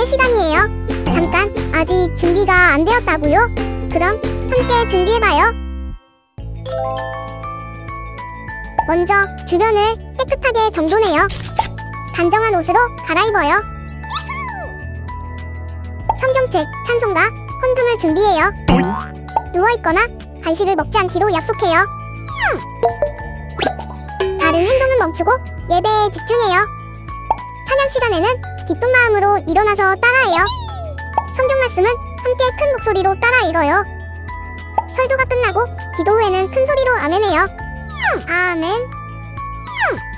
예배 시간이에요. 잠깐, 아직 준비가 안 되었다고요? 그럼 함께 준비해봐요. 먼저 주변을 깨끗하게 정돈해요. 단정한 옷으로 갈아입어요. 성경책, 찬송가, 헌금을 준비해요. 누워있거나 간식을 먹지 않기로 약속해요. 다른 행동은 멈추고 예배에 집중해요. 찬양 시간에는 기쁜 마음으로 일어나서 따라해요. 성경 말씀은 함께 큰 목소리로 따라 읽어요. 설교가 끝나고 기도 후에는 큰 소리로 아멘해요. 아멘.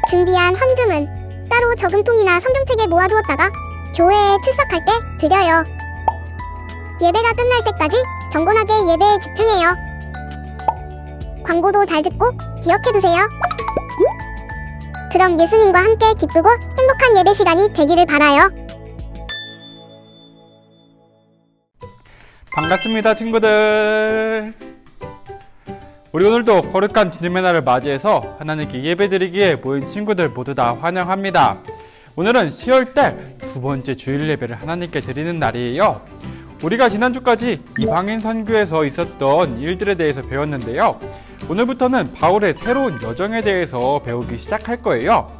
준비한 헌금은 따로 저금통이나 성경책에 모아두었다가 교회에 출석할 때 드려요. 예배가 끝날 때까지 경건하게 예배에 집중해요. 광고도 잘 듣고 기억해두세요. 그럼 예수님과 함께 기쁘고 행복한 예배 시간이 되기를 바라요. 반갑습니다, 친구들. 우리 오늘도 거룩한 주님의 날을 맞이해서 하나님께 예배드리기에 모인 친구들 모두 다 환영합니다. 오늘은 10월달 두 번째 주일 예배를 하나님께 드리는 날이에요. 우리가 지난주까지 이방인 선교에서 있었던 일들에 대해서 배웠는데요. 오늘부터는 바울의 새로운 여정에 대해서 배우기 시작할 거예요.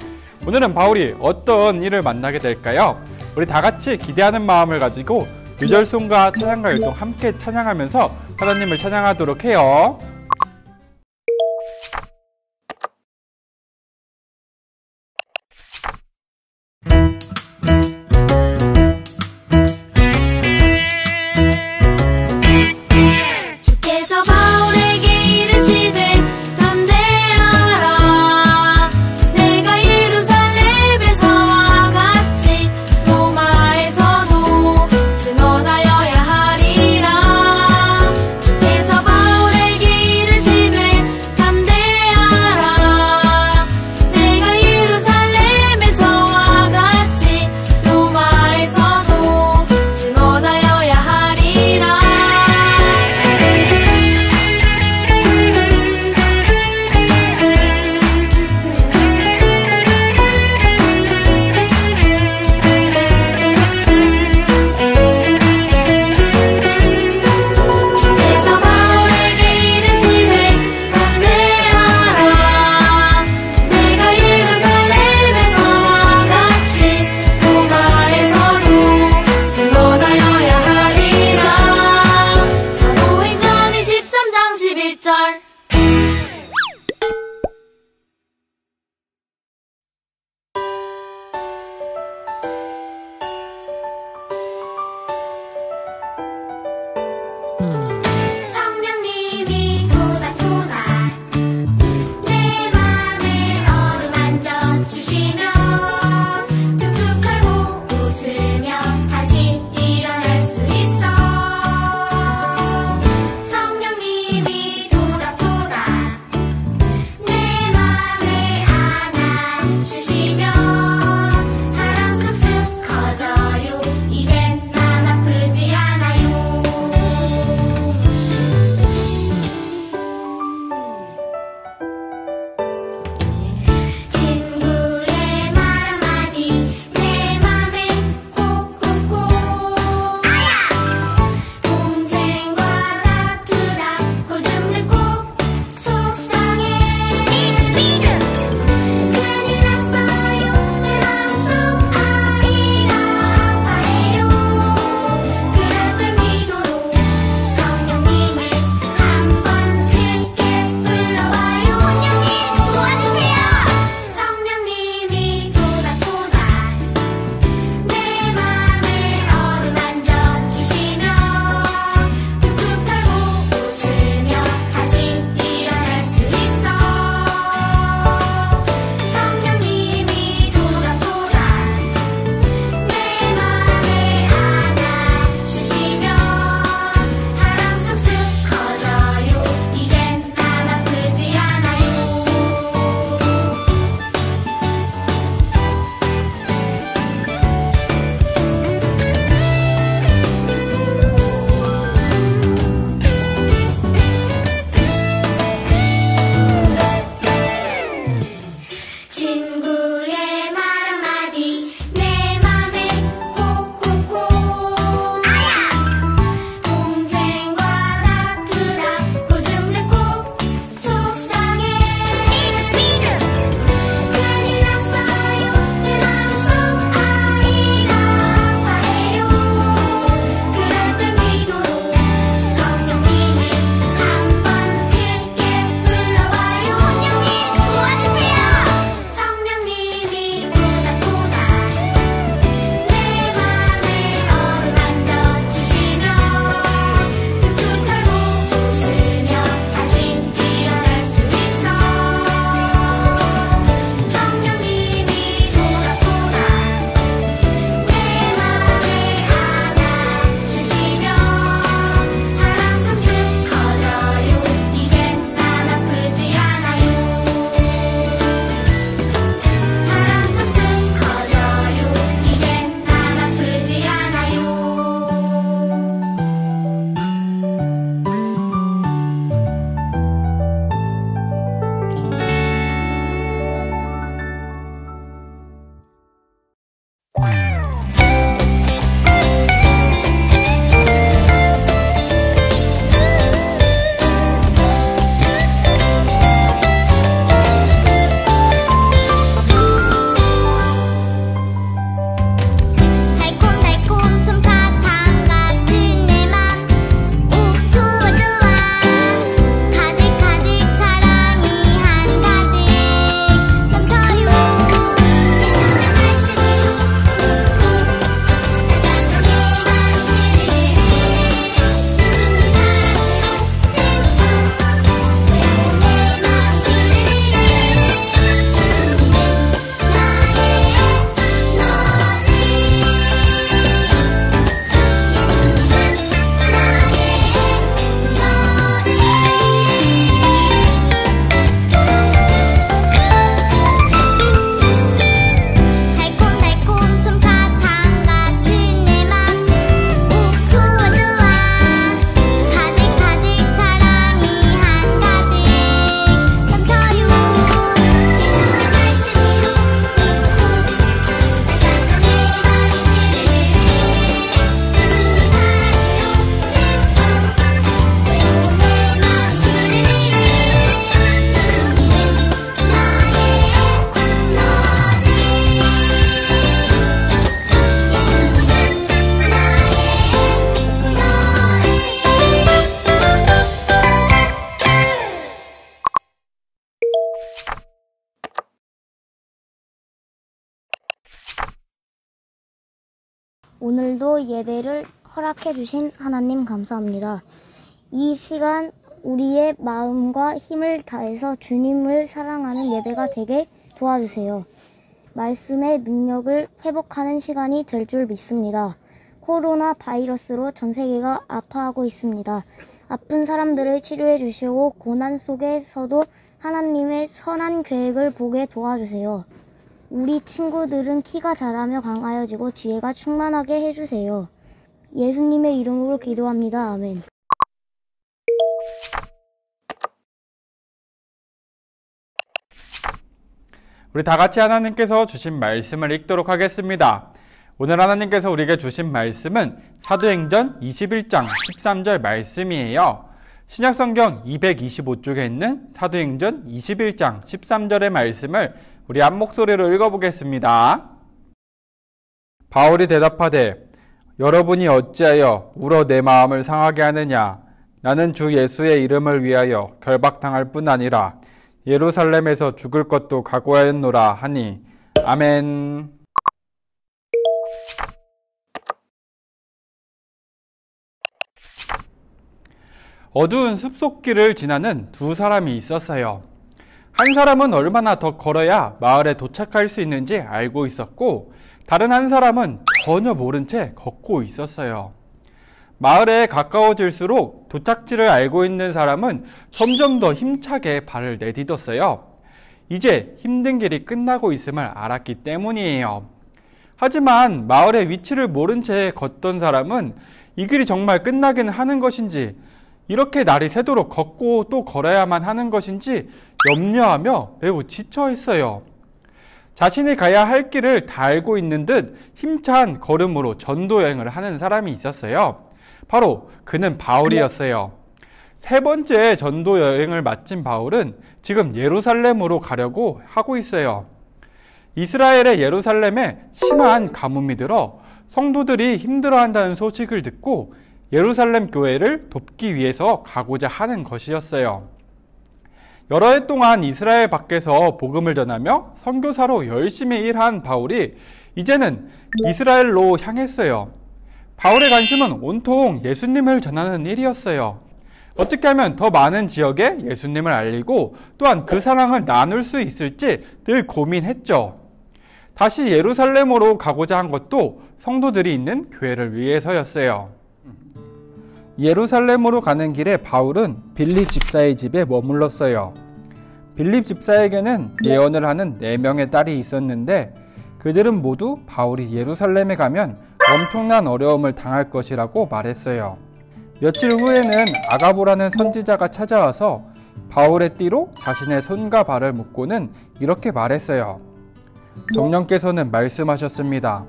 오늘은 바울이 어떤 일을 만나게 될까요? 우리 다 같이 기대하는 마음을 가지고 유절송과 찬양가 율동 함께 찬양하면서 하나님을 찬양하도록 해요. 주께서 바울에게 오늘도 예배를 허락해 주신 하나님 감사합니다. 이 시간 우리의 마음과 힘을 다해서 주님을 사랑하는 예배가 되게 도와주세요. 말씀의 능력을 회복하는 시간이 될 줄 믿습니다. 코로나 바이러스로 전 세계가 아파하고 있습니다. 아픈 사람들을 치료해 주시고 고난 속에서도 하나님의 선한 계획을 보게 도와주세요. 우리 친구들은 키가 자라며 강하여지고 지혜가 충만하게 해주세요. 예수님의 이름으로 기도합니다. 아멘. 우리 다 같이 하나님께서 주신 말씀을 읽도록 하겠습니다. 오늘 하나님께서 우리에게 주신 말씀은 사도행전 21장 13절 말씀이에요. 신약성경 225쪽에 있는 사도행전 21장 13절의 말씀을 우리 한 목소리로 읽어보겠습니다. 바울이 대답하되 여러분이 어찌하여 울어 내 마음을 상하게 하느냐. 나는 주 예수의 이름을 위하여 결박당할 뿐 아니라 예루살렘에서 죽을 것도 각오하였노라 하니 아멘. 어두운 숲속길을 지나는 두 사람이 있었어요. 한 사람은 얼마나 더 걸어야 마을에 도착할 수 있는지 알고 있었고, 다른 한 사람은 전혀 모른 채 걷고 있었어요. 마을에 가까워질수록 도착지를 알고 있는 사람은 점점 더 힘차게 발을 내딛었어요. 이제 힘든 길이 끝나고 있음을 알았기 때문이에요. 하지만 마을의 위치를 모른 채 걷던 사람은 이 길이 정말 끝나긴 하는 것인지, 이렇게 날이 새도록 걷고 또 걸어야만 하는 것인지 염려하며 매우 지쳐 있어요. 자신이 가야 할 길을 다 알고 있는 듯 힘찬 걸음으로 전도 여행을 하는 사람이 있었어요. 바로 그는 바울이었어요. 세 번째 전도 여행을 마친 바울은 지금 예루살렘으로 가려고 하고 있어요. 이스라엘의 예루살렘에 심한 가뭄이 들어 성도들이 힘들어한다는 소식을 듣고 예루살렘 교회를 돕기 위해서 가고자 하는 것이었어요. 여러 해 동안 이스라엘 밖에서 복음을 전하며 선교사로 열심히 일한 바울이 이제는 이스라엘로 향했어요. 바울의 관심은 온통 예수님을 전하는 일이었어요. 어떻게 하면 더 많은 지역에 예수님을 알리고 또한 그 사랑을 나눌 수 있을지 늘 고민했죠. 다시 예루살렘으로 가고자 한 것도 성도들이 있는 교회를 위해서였어요. 예루살렘으로 가는 길에 바울은 빌립 집사의 집에 머물렀어요. 빌립 집사에게는 예언을 하는 4명의 딸이 있었는데 그들은 모두 바울이 예루살렘에 가면 엄청난 어려움을 당할 것이라고 말했어요. 며칠 후에는 아가보라는 선지자가 찾아와서 바울의 띠로 자신의 손과 발을 묶고는 이렇게 말했어요. 정령께서는 말씀하셨습니다.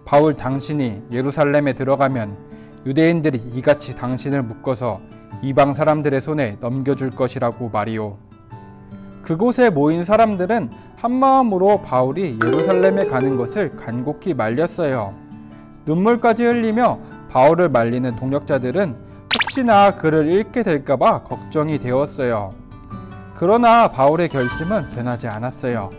바울 당신이 예루살렘에 들어가면 유대인들이 이같이 당신을 묶어서 이방 사람들의 손에 넘겨줄 것이라고 말이오. 그곳에 모인 사람들은 한마음으로 바울이 예루살렘에 가는 것을 간곡히 말렸어요. 눈물까지 흘리며 바울을 말리는 동역자들은 혹시나 그를 잃게 될까봐 걱정이 되었어요. 그러나 바울의 결심은 변하지 않았어요.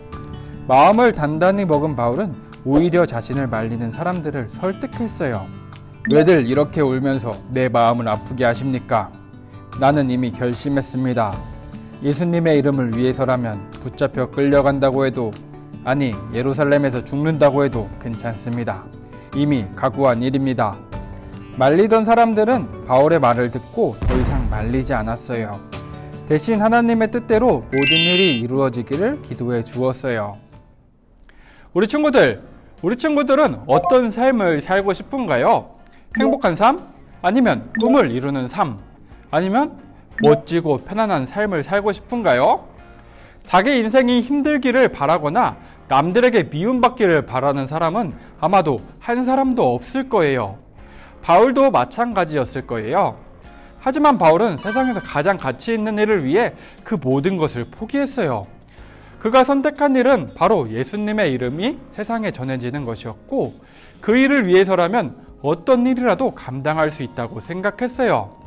마음을 단단히 먹은 바울은 오히려 자신을 말리는 사람들을 설득했어요. 왜들 이렇게 울면서 내 마음을 아프게 하십니까? 나는 이미 결심했습니다. 예수님의 이름을 위해서라면 붙잡혀 끌려간다고 해도, 아니 예루살렘에서 죽는다고 해도 괜찮습니다. 이미 각오한 일입니다. 말리던 사람들은 바울의 말을 듣고 더 이상 말리지 않았어요. 대신 하나님의 뜻대로 모든 일이 이루어지기를 기도해 주었어요. 우리 친구들은 어떤 삶을 살고 싶은가요? 행복한 삶? 아니면 꿈을 이루는 삶? 아니면 멋지고 편안한 삶을 살고 싶은가요? 자기 인생이 힘들기를 바라거나 남들에게 미움받기를 바라는 사람은 아마도 한 사람도 없을 거예요. 바울도 마찬가지였을 거예요. 하지만 바울은 세상에서 가장 가치 있는 일을 위해 그 모든 것을 포기했어요. 그가 선택한 일은 바로 예수님의 이름이 세상에 전해지는 것이었고, 그 일을 위해서라면 어떤 일이라도 감당할 수 있다고 생각했어요.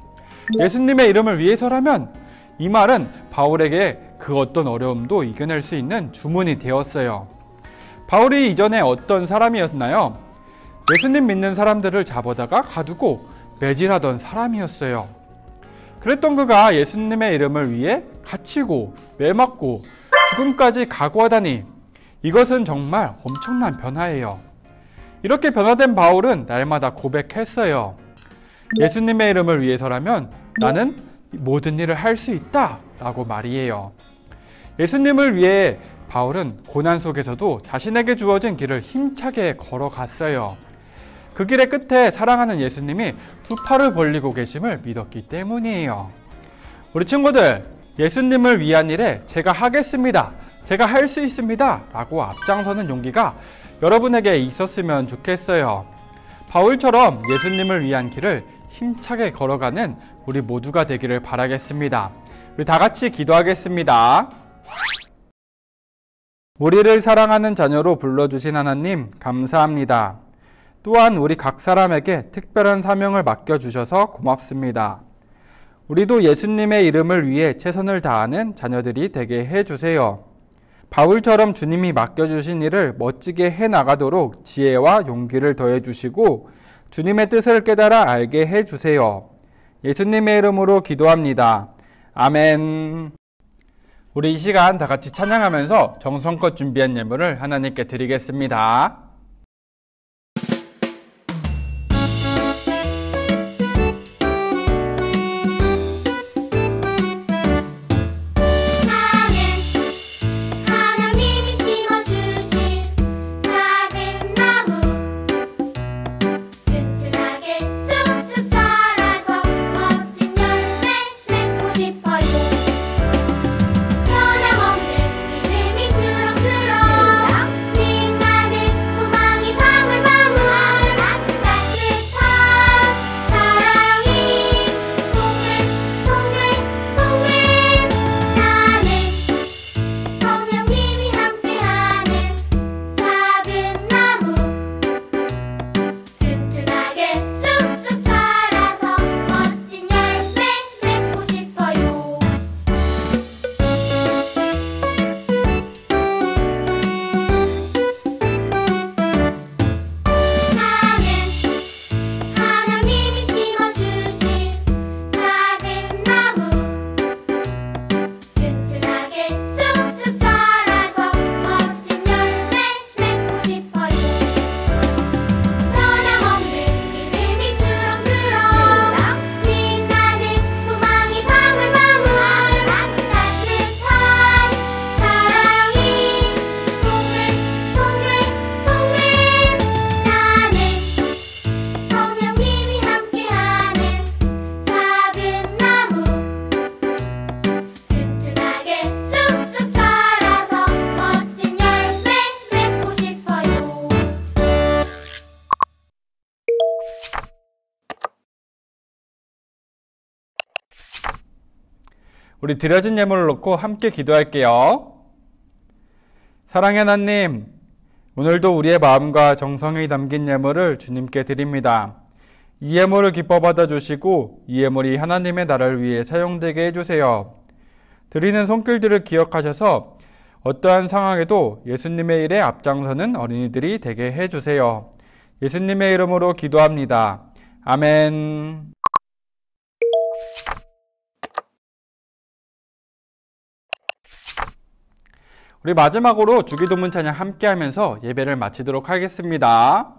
예수님의 이름을 위해서라면, 이 말은 바울에게 그 어떤 어려움도 이겨낼 수 있는 주문이 되었어요. 바울이 이전에 어떤 사람이었나요? 예수님 믿는 사람들을 잡아다가 가두고 매질하던 사람이었어요. 그랬던 그가 예수님의 이름을 위해 갇히고 매맞고 죽음까지 각오하다니, 이것은 정말 엄청난 변화예요. 이렇게 변화된 바울은 날마다 고백했어요. 예수님의 이름을 위해서라면 나는 모든 일을 할 수 있다 라고 말이에요. 예수님을 위해 바울은 고난 속에서도 자신에게 주어진 길을 힘차게 걸어갔어요. 그 길의 끝에 사랑하는 예수님이 두 팔을 벌리고 계심을 믿었기 때문이에요. 우리 친구들, 예수님을 위한 일에 제가 하겠습니다, 제가 할 수 있습니다 라고 앞장서는 용기가 여러분에게 있었으면 좋겠어요. 바울처럼 예수님을 위한 길을 힘차게 걸어가는 우리 모두가 되기를 바라겠습니다. 우리 다 같이 기도하겠습니다. 우리를 사랑하는 자녀로 불러주신 하나님 감사합니다. 또한 우리 각 사람에게 특별한 사명을 맡겨주셔서 고맙습니다. 우리도 예수님의 이름을 위해 최선을 다하는 자녀들이 되게 해주세요. 바울처럼 주님이 맡겨주신 일을 멋지게 해나가도록 지혜와 용기를 더해주시고 주님의 뜻을 깨달아 알게 해주세요. 예수님의 이름으로 기도합니다. 아멘. 우리 이 시간 다 같이 찬양하면서 정성껏 준비한 예물을 하나님께 드리겠습니다. 우리 드려진 예물을 놓고 함께 기도할게요. 사랑의 하나님, 오늘도 우리의 마음과 정성이 담긴 예물을 주님께 드립니다. 이 예물을 기뻐 받아주시고 이 예물이 하나님의 나라를 위해 사용되게 해주세요. 드리는 손길들을 기억하셔서 어떠한 상황에도 예수님의 일에 앞장서는 어린이들이 되게 해주세요. 예수님의 이름으로 기도합니다. 아멘. 우리 마지막으로 주기도문 찬양 함께 하면서 예배를 마치도록 하겠습니다.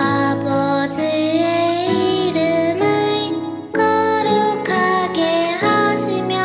아버지의 이름을 거룩하게 하시며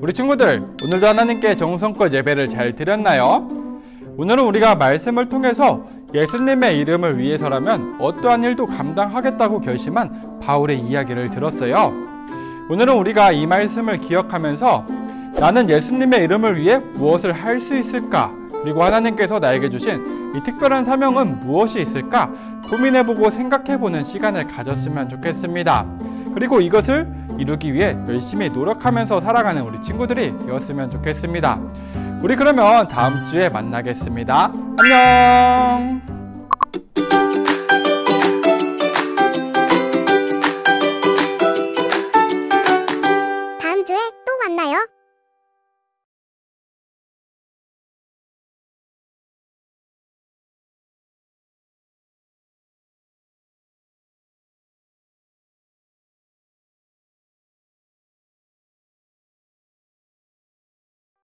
우리 친구들, 오늘도 하나님께 정성껏 예배를 잘 드렸나요? 오늘은 우리가 말씀을 통해서 예수님의 이름을 위해서라면 어떠한 일도 감당하겠다고 결심한 바울의 이야기를 들었어요. 오늘은 우리가 이 말씀을 기억하면서 나는 예수님의 이름을 위해 무엇을 할 수 있을까? 그리고 하나님께서 나에게 주신 이 특별한 사명은 무엇이 있을까? 고민해보고 생각해보는 시간을 가졌으면 좋겠습니다. 그리고 이것을 이루기 위해 열심히 노력하면서 살아가는 우리 친구들이 되었으면 좋겠습니다. 우리 그러면 다음 주에 만나겠습니다. 안녕!